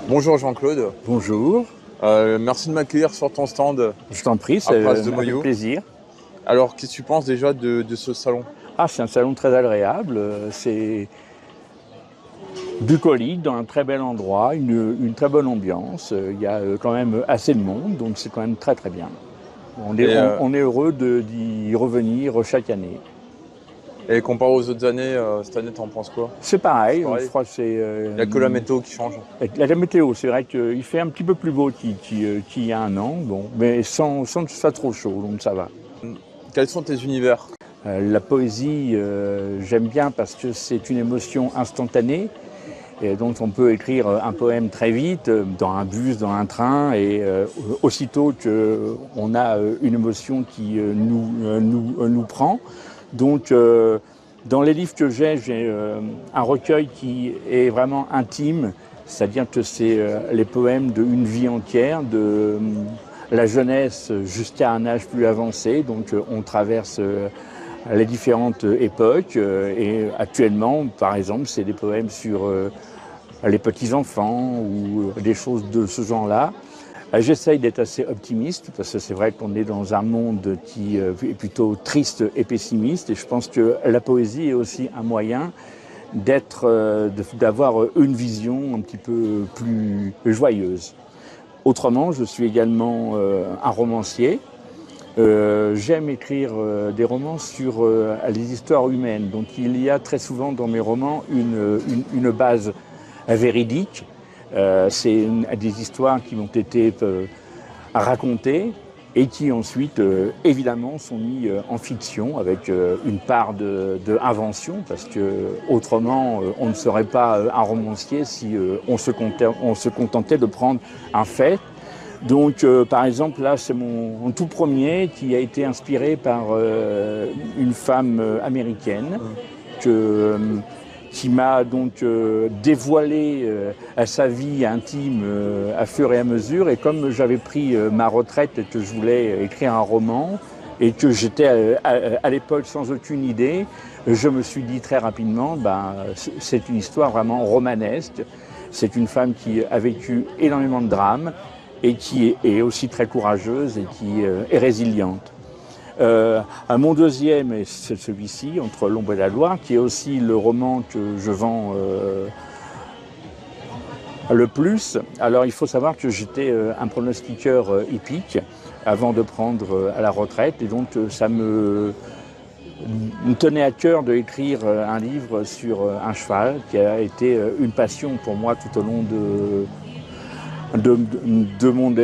Bonjour Jean-Claude. Bonjour, Merci de m'accueillir sur ton stand je t'en prie, à c'est Place de avec Moyaux. plaisir. Alors, qu'est-ce que tu penses déjà de ce salon? Ah, c'est un salon très agréable, c'est bucolique, dans un très bel endroit, une très bonne ambiance. Il y a quand même assez de monde, donc c'est quand même très très bien. On est, Et, on, euh, on est heureux d'y revenir chaque année. et comparé aux autres années, cette année, t'en penses quoi? C'est C'est pareil, je pareil? crois que c'est Il n'y a que la météo qui change. la météo. C'est vrai qu'il fait un petit peu plus beau qu'il y a un an, bon, mais sans que ce soit trop chaud, donc ça va. Quels sont tes univers? La poésie, j'aime bien parce que c'est une émotion instantanée. Et donc on peut écrire un poème très vite, dans un bus, dans un train, et aussitôt qu'on a une émotion qui nous prend. Donc dans les livres que j'ai un recueil qui est vraiment intime, c'est-à-dire que c'est les poèmes d'une vie entière, de la jeunesse jusqu'à un âge plus avancé. Donc on traverse les différentes époques. Et actuellement, par exemple, c'est des poèmes sur les petits-enfants ou des choses de ce genre-là. J'essaye d'être assez optimiste parce que c'est vrai qu'on est dans un monde qui est plutôt triste et pessimiste, et je pense que la poésie est aussi un moyen d'avoir une vision un petit peu plus joyeuse. Autrement, je suis également un romancier. J'aime écrire des romans sur les histoires humaines. Donc il y a très souvent dans mes romans une base véridique. C'est des histoires qui m'ont été racontées et qui ensuite, évidemment, sont mises en fiction avec une part de invention, parce que autrement, on ne serait pas un romancier si on se contentait de prendre un fait. Donc, par exemple, là, c'est mon tout premier qui a été inspiré par une femme américaine que, qui m'a donc dévoilé sa vie intime à fur et à mesure. Et comme j'avais pris ma retraite et que je voulais écrire un roman, et que j'étais à l'époque sans aucune idée, je me suis dit très rapidement, c'est une histoire vraiment romanesque. C'est une femme qui a vécu énormément de drames et qui est aussi très courageuse et qui est résiliente. Mon deuxième, et c'est celui-ci, Entre l'ombre et la gloire, qui est aussi le roman que je vends le plus. Alors il faut savoir que j'étais un pronostiqueur hippique avant de prendre à la retraite, et donc ça me tenait à cœur d'écrire un livre sur un cheval qui a été une passion pour moi tout au long de mon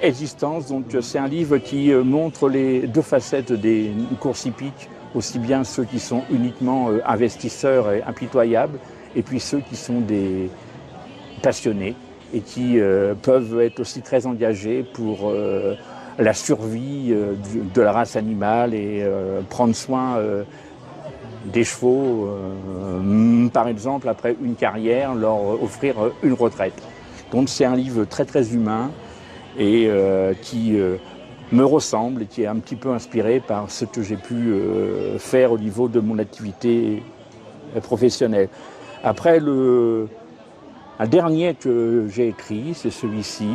existence. Donc c'est un livre qui montre les deux facettes des courses hippiques, aussi bien ceux qui sont uniquement investisseurs et impitoyables, et puis ceux qui sont des passionnés et qui peuvent être aussi très engagés pour la survie de la race animale et prendre soin des chevaux, par exemple, après une carrière, leur offrir une retraite. Donc c'est un livre très très humain et qui me ressemble et qui est un petit peu inspiré par ce que j'ai pu faire au niveau de mon activité professionnelle. Après, un dernier que j'ai écrit, c'est celui-ci,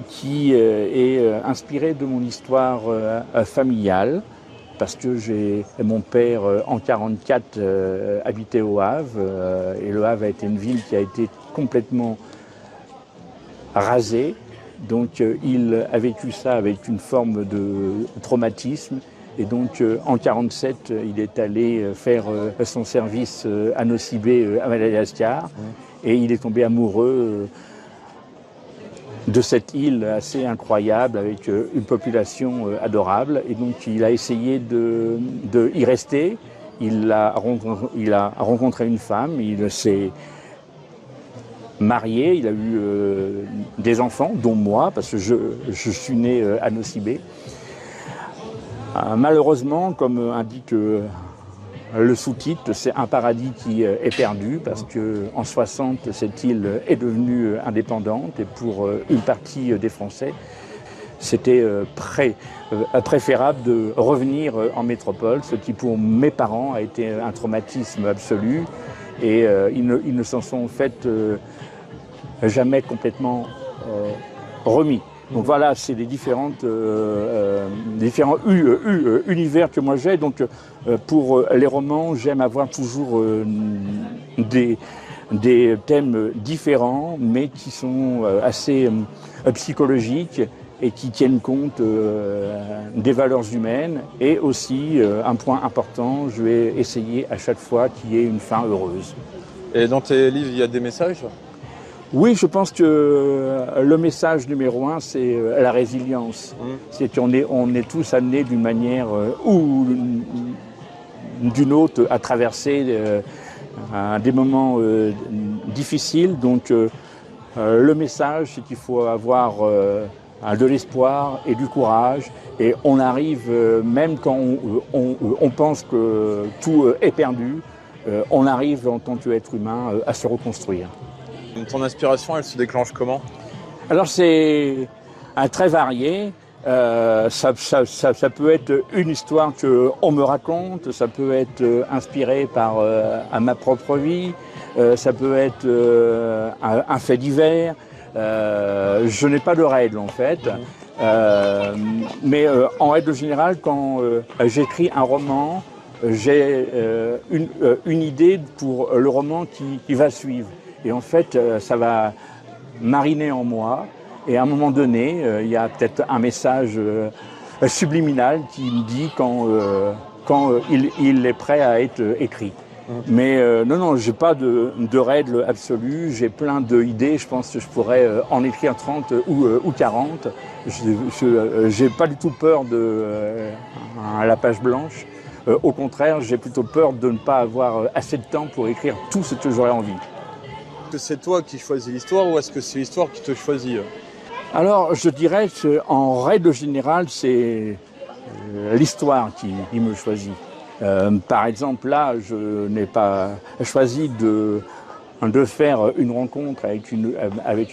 qui est inspiré de mon histoire familiale, parce que mon père, en 1944, habitait au Havre, et le Havre a été une ville qui a été complètement rasée. Donc il a vécu ça avec une forme de traumatisme. Et donc en 1947, il est allé faire son service à Nosy Be, à Madagascar. Et il est tombé amoureux de cette île assez incroyable, avec une population adorable. Et donc il a essayé de y rester. Il a rencontré une femme, il s'est marié, il a eu des enfants, dont moi, parce que je suis né à Nosy Be. Malheureusement, comme indique le sous-titre, c'est un paradis qui est perdu, parce qu'en 60, cette île est devenue indépendante, et pour une partie des Français, c'était préférable de revenir en métropole, ce qui pour mes parents a été un traumatisme absolu. Et ils ne s'en sont fait jamais complètement remis. Donc voilà, c'est les différents univers que moi j'ai. Donc pour les romans, j'aime avoir toujours des thèmes différents, mais qui sont assez psychologiques et qui tiennent compte des valeurs humaines. Et aussi, un point important, je vais essayer à chaque fois qu'il y ait une fin heureuse. Et dans tes livres, il y a des messages? Oui, je pense que le message numéro 1, c'est la résilience. C'est qu'on est tous amenés d'une manière ou d'une autre à traverser des moments difficiles. Donc le message, c'est qu'il faut avoir de l'espoir et du courage. Et on arrive, même quand on pense que tout est perdu, on arrive en tant qu'être humain à se reconstruire. Ton inspiration, elle se déclenche comment? Alors c'est très varié. Ça peut être une histoire qu'on me raconte, ça peut être inspiré par à ma propre vie, ça peut être un fait divers. Je n'ai pas de règle en fait, mais en règle générale, quand j'écris un roman, j'ai une idée pour le roman qui va suivre. Et en fait, ça va mariner en moi. Et à un moment donné, il y a peut-être un message subliminal qui me dit quand il est prêt à être écrit. Mais non, j'ai pas de règle absolue. J'ai plein d'idées. Je pense que je pourrais en écrire 30 ou 40. J'ai pas du tout peur de la page blanche. Au contraire, j'ai plutôt peur de ne pas avoir assez de temps pour écrire tout ce que j'aurais envie. Est-ce que c'est toi qui choisis l'histoire ou est-ce que c'est l'histoire qui te choisit? Alors, je dirais qu'en règle générale, c'est l'histoire qui me choisit. Par exemple, là, je n'ai pas choisi de faire une rencontre avec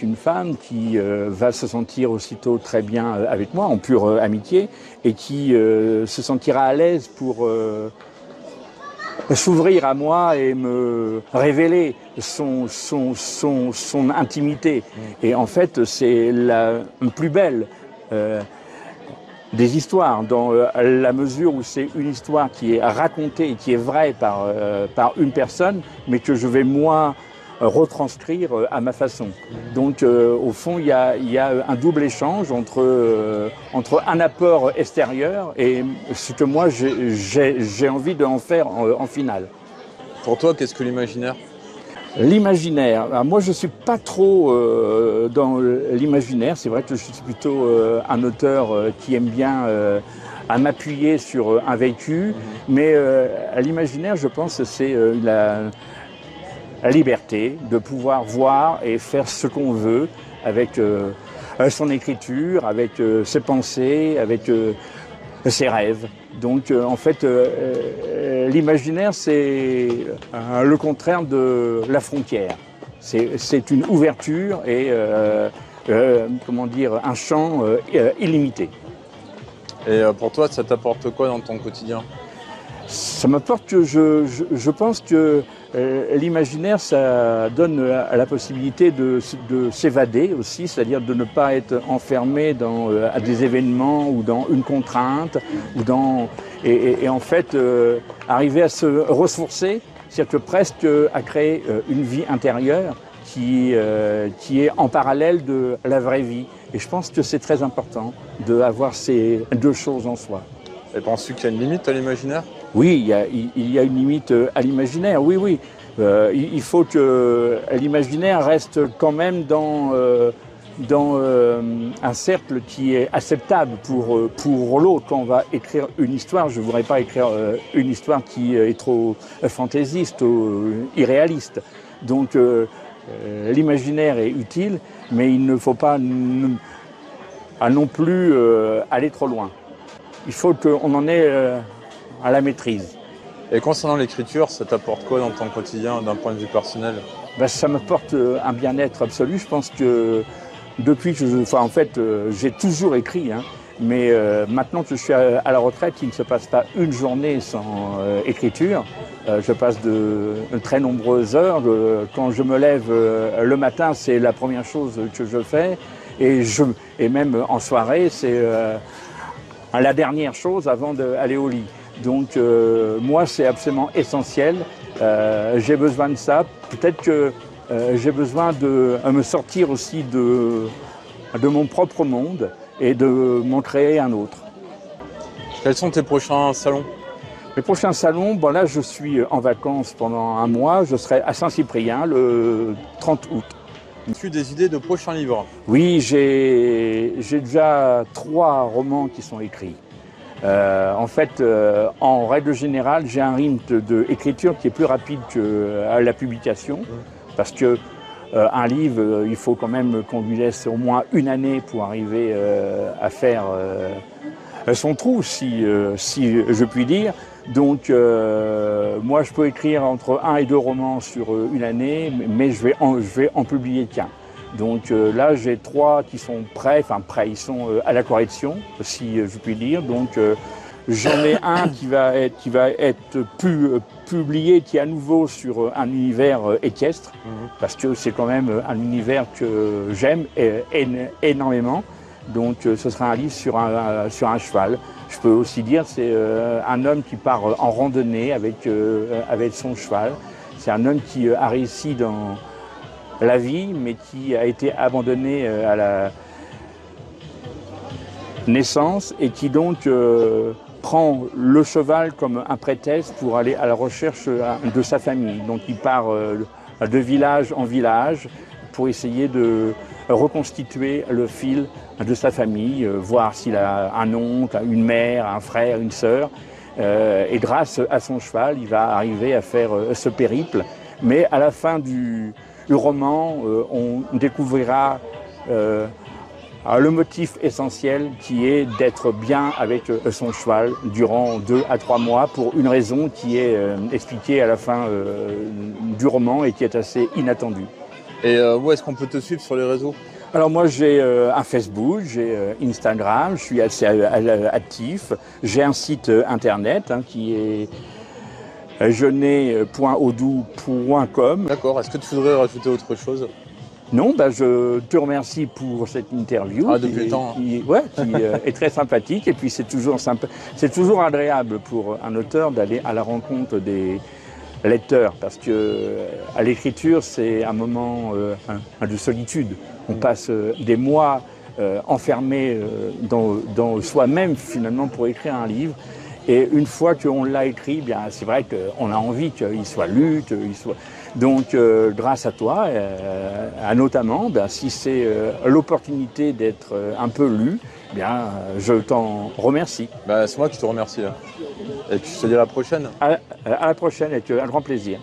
une femme qui va se sentir aussitôt très bien avec moi, en pure amitié, et qui se sentira à l'aise pour s'ouvrir à moi et me révéler son intimité. Et en fait, c'est la plus belle des histoires, dans la mesure où c'est une histoire qui est racontée, qui est vraie par une personne, mais que je vais moi retranscrire à ma façon. Donc au fond, il y a un double échange entre un apport extérieur et ce que moi j'ai envie d'en faire en finale. Pour toi, qu'est-ce que l'imaginaire? L'imaginaire, alors moi je suis pas trop dans l'imaginaire, c'est vrai que je suis plutôt un auteur qui aime bien à m'appuyer sur un vécu, mais l'imaginaire, je pense que c'est la liberté de pouvoir voir et faire ce qu'on veut avec son écriture, avec ses pensées, avec ses rêves. Donc en fait, l'imaginaire, c'est le contraire de la frontière. C'est une ouverture et comment dire, un champ illimité. Et pour toi, ça t'apporte quoi dans ton quotidien? Ça m'apporte que je pense que l'imaginaire, ça donne la possibilité de s'évader aussi, c'est-à-dire de ne pas être enfermé à des événements ou dans une contrainte, et en fait arriver à se ressourcer, c'est-à-dire que presque à créer une vie intérieure qui est en parallèle de la vraie vie. Et je pense que c'est très important d'avoir ces deux choses en soi. Et penses-tu qu'il y a une limite à l'imaginaire? Oui, il y a une limite à l'imaginaire, oui. Il faut que l'imaginaire reste quand même dans un cercle qui est acceptable pour l'autre. Quand on va écrire une histoire, je ne voudrais pas écrire une histoire qui est trop fantaisiste ou irréaliste. Donc l'imaginaire est utile, mais il ne faut pas non plus aller trop loin. Il faut qu'on en ait à la maîtrise. Et concernant l'écriture, ça t'apporte quoi dans ton quotidien d'un point de vue personnel? Ça m'apporte un bien-être absolu. Je pense que depuis que j'ai toujours écrit, hein, mais maintenant que je suis à la retraite, il ne se passe pas une journée sans écriture. Je passe de très nombreuses heures. Quand je me lève le matin, c'est la première chose que je fais. Et même en soirée, c'est la dernière chose avant d'aller au lit. Donc moi, c'est absolument essentiel. J'ai besoin de ça. Peut-être que j'ai besoin de me sortir aussi de mon propre monde et de m'en créer un autre. Quels sont tes prochains salons? Les prochains salons, bon là je suis en vacances pendant un mois, je serai à Saint-Cyprien le 30 août. As-tu des idées de prochains livres? Oui, j'ai déjà 3 romans qui sont écrits. En fait, en règle générale, j'ai un rythme d'écriture qui est plus rapide que la publication, parce que un livre, il faut quand même qu'on lui laisse au moins une année pour arriver à faire son trou, si je puis dire. Donc, moi, je peux écrire entre 1 et 2 romans sur une année, mais je vais en publier qu'un. Donc là, j'ai 3 qui sont prêts, ils sont à la correction, si je puis dire. Donc, j'en ai un qui va être publié, qui est à nouveau sur un univers équestre, parce que c'est quand même un univers que j'aime énormément. Donc ce sera un livre sur un cheval. Je peux aussi dire c'est un homme qui part en randonnée avec son cheval. C'est un homme qui a réussi dans la vie, mais qui a été abandonné à la naissance et qui donc prend le cheval comme un prétexte pour aller à la recherche de sa famille. Donc il part de village en village pour essayer de reconstituer le fil de sa famille, voir s'il a un oncle, une mère, un frère, une sœur. Et grâce à son cheval, il va arriver à faire ce périple. Mais à la fin du roman, on découvrira le motif essentiel qui est d'être bien avec son cheval durant 2 à 3 mois pour une raison qui est expliquée à la fin du roman et qui est assez inattendue. Et où est-ce qu'on peut te suivre sur les réseaux? Alors moi j'ai un Facebook, j'ai Instagram, je suis assez actif, j'ai un site internet qui est jeunet.odou.com. D'accord, est-ce que tu voudrais rajouter autre chose? Non, je te remercie pour cette interview depuis le temps, qui est très sympathique et puis c'est toujours agréable pour un auteur d'aller à la rencontre des lecteurs parce que à l'écriture c'est un moment de solitude. On passe des mois enfermés dans soi-même finalement pour écrire un livre. Et une fois qu'on l'a écrit, bien c'est vrai qu'on a envie qu'il soit lu, qu'il soit. Donc grâce à toi, notamment, si c'est l'opportunité d'être un peu lu, je t'en remercie. C'est moi qui te remercie. Et puis je te dis à la prochaine. À la prochaine, avec un grand plaisir.